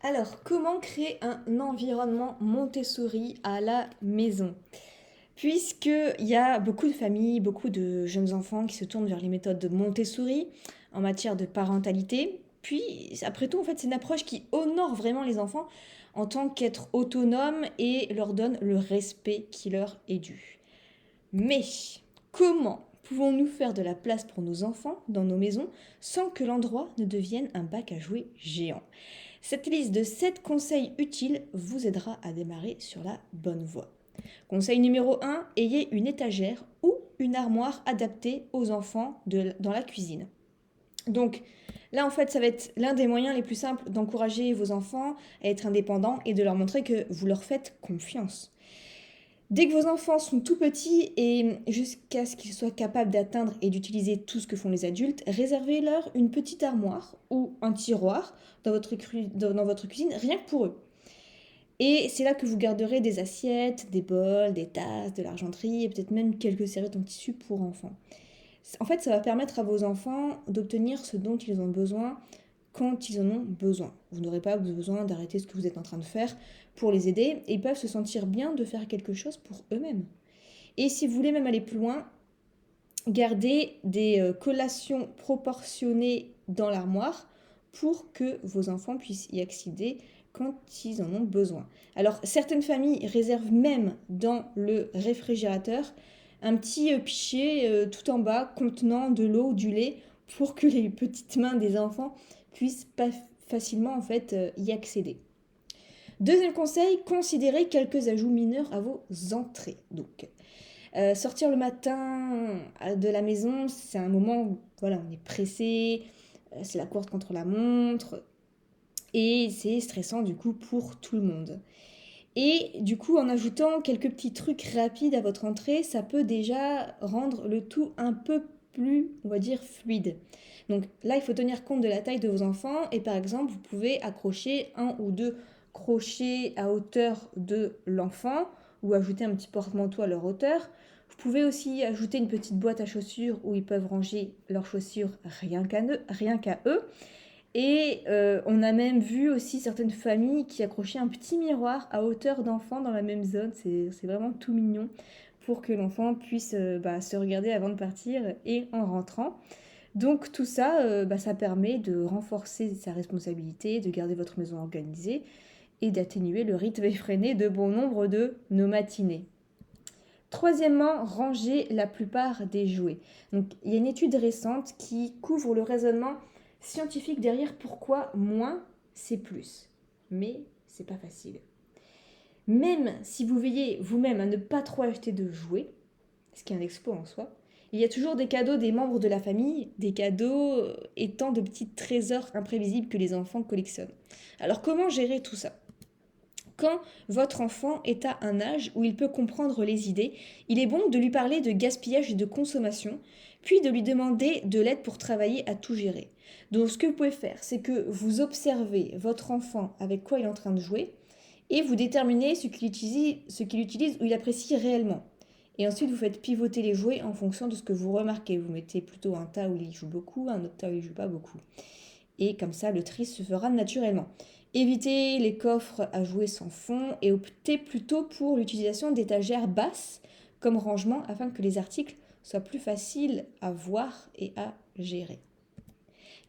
Alors, comment créer un environnement Montessori à la maison? Puisqu'il y a beaucoup de familles, beaucoup de jeunes enfants qui se tournent vers les méthodes de Montessori en matière de parentalité. Puis, après tout, en fait, c'est une approche qui honore vraiment les enfants en tant qu'êtres autonomes et leur donne le respect qui leur est dû. Mais comment pouvons-nous faire de la place pour nos enfants dans nos maisons sans que l'endroit ne devienne un bac à jouer géant? Cette liste de 7 conseils utiles vous aidera à démarrer sur la bonne voie. Conseil numéro 1, ayez une étagère ou une armoire adaptée aux enfants dans la cuisine. Donc là, en fait, ça va être l'un des moyens les plus simples d'encourager vos enfants à être indépendants et de leur montrer que vous leur faites confiance. Dès que vos enfants sont tout petits et jusqu'à ce qu'ils soient capables d'atteindre et d'utiliser tout ce que font les adultes, réservez-leur une petite armoire ou un tiroir dans votre cuisine, rien que pour eux. Et c'est là que vous garderez des assiettes, des bols, des tasses, de l'argenterie et peut-être même quelques serviettes en tissu pour enfants. En fait, ça va permettre à vos enfants d'obtenir ce dont ils ont besoin quand ils en ont besoin. Vous n'aurez pas besoin d'arrêter ce que vous êtes en train de faire pour les aider et ils peuvent se sentir bien de faire quelque chose pour eux-mêmes. Et si vous voulez même aller plus loin, gardez des collations proportionnées dans l'armoire pour que vos enfants puissent y accéder quand ils en ont besoin. Alors, certaines familles réservent même dans le réfrigérateur un petit pichet tout en bas contenant de l'eau ou du lait pour que les petites mains des enfants puissent pas facilement en fait y accéder. Deuxième conseil, considérez quelques ajouts mineurs à vos entrées. Donc, sortir le matin de la maison, c'est un moment où voilà, on est pressé, c'est la course contre la montre, et c'est stressant du coup pour tout le monde. Et du coup, en ajoutant quelques petits trucs rapides à votre entrée, ça peut déjà rendre le tout un peu plus, on va dire, fluide. Donc là, il faut tenir compte de la taille de vos enfants et par exemple, vous pouvez accrocher un ou deux crochets à hauteur de l'enfant ou ajouter un petit porte-manteau à leur hauteur. Vous pouvez aussi ajouter une petite boîte à chaussures où ils peuvent ranger leurs chaussures rien qu'à eux. Et on a même vu aussi certaines familles qui accrochaient un petit miroir à hauteur d'enfant dans la même zone. C'est vraiment tout mignon pour que l'enfant puisse se regarder avant de partir et en rentrant. Donc tout ça, ça permet de renforcer sa responsabilité, de garder votre maison organisée et d'atténuer le rythme effréné de bon nombre de nos matinées. Troisièmement, ranger la plupart des jouets. Donc, il y a une étude récente qui couvre le raisonnement scientifique derrière pourquoi moins c'est plus. Mais c'est pas facile. Même si vous veillez vous-même à ne pas trop acheter de jouets, ce qui est un exploit en soi, il y a toujours des cadeaux des membres de la famille, des cadeaux étant de petits trésors imprévisibles que les enfants collectionnent. Alors comment gérer tout ça? Quand votre enfant est à un âge où il peut comprendre les idées, il est bon de lui parler de gaspillage et de consommation, puis de lui demander de l'aide pour travailler à tout gérer. Donc ce que vous pouvez faire, c'est que vous observez votre enfant avec quoi il est en train de jouer et vous déterminez ce qu'il utilise ou il apprécie réellement. Et ensuite, vous faites pivoter les jouets en fonction de ce que vous remarquez. Vous mettez plutôt un tas où il joue beaucoup, un autre tas où il joue pas beaucoup. Et comme ça, le tri se fera naturellement. Évitez les coffres à jouer sans fond et optez plutôt pour l'utilisation d'étagères basses comme rangement afin que les articles soient plus faciles à voir et à gérer.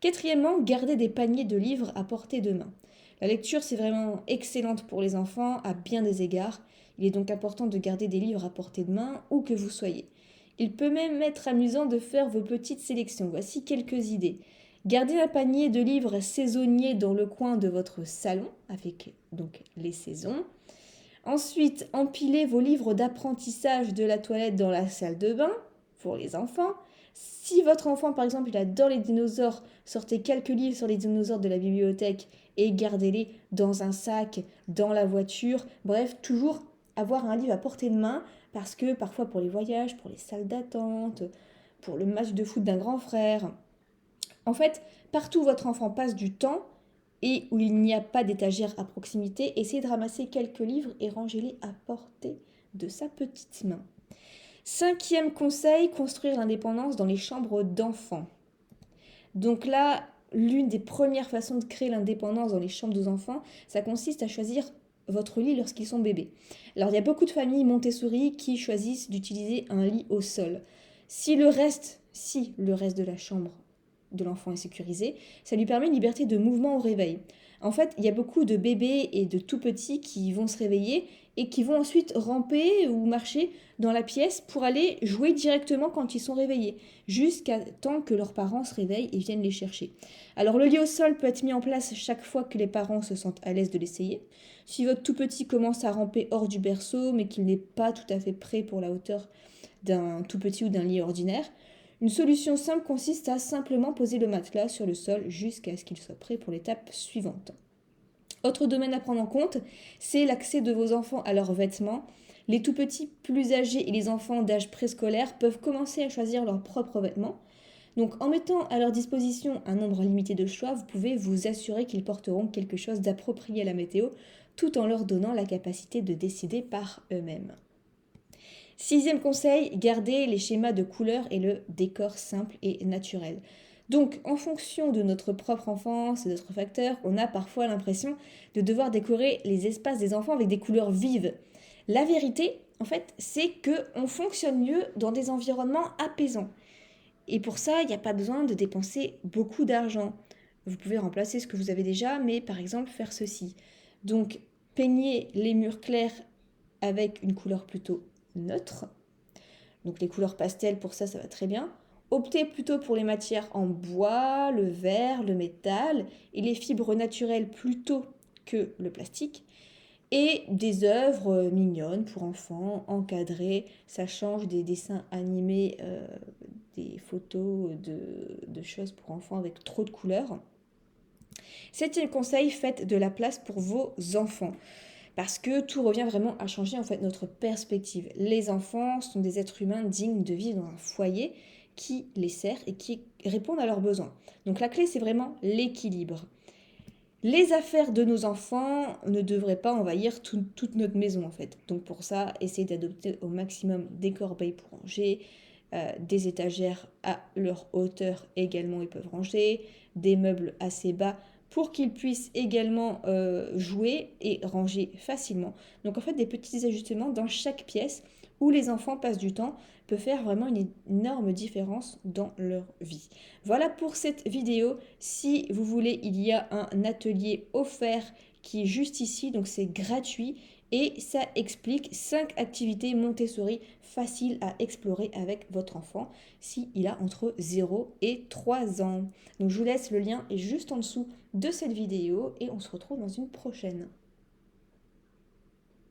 Quatrièmement, gardez des paniers de livres à portée de main. La lecture, c'est vraiment excellente pour les enfants à bien des égards. Il est donc important de garder des livres à portée de main où que vous soyez. Il peut même être amusant de faire vos petites sélections. Voici quelques idées. Gardez un panier de livres saisonniers dans le coin de votre salon, avec donc les saisons. Ensuite, empilez vos livres d'apprentissage de la toilette dans la salle de bain pour les enfants. Si votre enfant, par exemple, il adore les dinosaures, sortez quelques livres sur les dinosaures de la bibliothèque et gardez-les dans un sac, dans la voiture. Bref, toujours avoir un livre à portée de main parce que parfois pour les voyages, pour les salles d'attente, pour le match de foot d'un grand frère, en fait, partout où votre enfant passe du temps et où il n'y a pas d'étagère à proximité, essayez de ramasser quelques livres et rangez-les à portée de sa petite main. Cinquième conseil, construire l'indépendance dans les chambres d'enfants. Donc là, l'une des premières façons de créer l'indépendance dans les chambres des enfants, ça consiste à choisir votre lit lorsqu'ils sont bébés. Alors il y a beaucoup de familles Montessori qui choisissent d'utiliser un lit au sol. Si le reste de la chambre de l'enfant est sécurisé, ça lui permet une liberté de mouvement au réveil. En fait, il y a beaucoup de bébés et de tout petits qui vont se réveiller et qui vont ensuite ramper ou marcher dans la pièce pour aller jouer directement quand ils sont réveillés, jusqu'à temps que leurs parents se réveillent et viennent les chercher. Alors le lit au sol peut être mis en place chaque fois que les parents se sentent à l'aise de l'essayer. Si votre tout petit commence à ramper hors du berceau mais qu'il n'est pas tout à fait prêt pour la hauteur d'un tout petit ou d'un lit ordinaire, une solution simple consiste à simplement poser le matelas sur le sol jusqu'à ce qu'il soit prêt pour l'étape suivante. Autre domaine à prendre en compte, c'est l'accès de vos enfants à leurs vêtements. Les tout petits plus âgés et les enfants d'âge préscolaire peuvent commencer à choisir leurs propres vêtements. Donc en mettant à leur disposition un nombre limité de choix, vous pouvez vous assurer qu'ils porteront quelque chose d'approprié à la météo, tout en leur donnant la capacité de décider par eux-mêmes. Sixième conseil, gardez les schémas de couleurs et le décor simple et naturel. Donc, en fonction de notre propre enfance et d'autres facteurs, on a parfois l'impression de devoir décorer les espaces des enfants avec des couleurs vives. La vérité, en fait, c'est qu'on fonctionne mieux dans des environnements apaisants. Et pour ça, il n'y a pas besoin de dépenser beaucoup d'argent. Vous pouvez remplacer ce que vous avez déjà, mais par exemple faire ceci. Donc, peignez les murs clairs avec une couleur plutôt neutre. Donc les couleurs pastel, pour ça, ça va très bien. Optez plutôt pour les matières en bois, le verre, le métal et les fibres naturelles plutôt que le plastique. Et des œuvres mignonnes pour enfants, encadrées. Ça change des dessins animés, des photos de choses pour enfants avec trop de couleurs. Septième conseil, faites de la place pour vos enfants. Parce que tout revient vraiment à changer en fait notre perspective. Les enfants sont des êtres humains dignes de vivre dans un foyer qui les sert et qui répondent à leurs besoins. Donc la clé, c'est vraiment l'équilibre. Les affaires de nos enfants ne devraient pas envahir toute notre maison en fait. Donc pour ça, essayez d'adopter au maximum des corbeilles pour ranger, des étagères à leur hauteur également ils peuvent ranger, des meubles assez bas pour qu'ils puissent également jouer et ranger facilement. Donc en fait des petits ajustements dans chaque pièce où les enfants passent du temps peut faire vraiment une énorme différence dans leur vie. Voilà pour cette vidéo. Si vous voulez, il y a un atelier offert qui est juste ici, donc c'est gratuit et ça explique 5 activités Montessori faciles à explorer avec votre enfant s'il a entre 0 et 3 ans. Donc je vous laisse, le lien est juste en dessous de cette vidéo et on se retrouve dans une prochaine.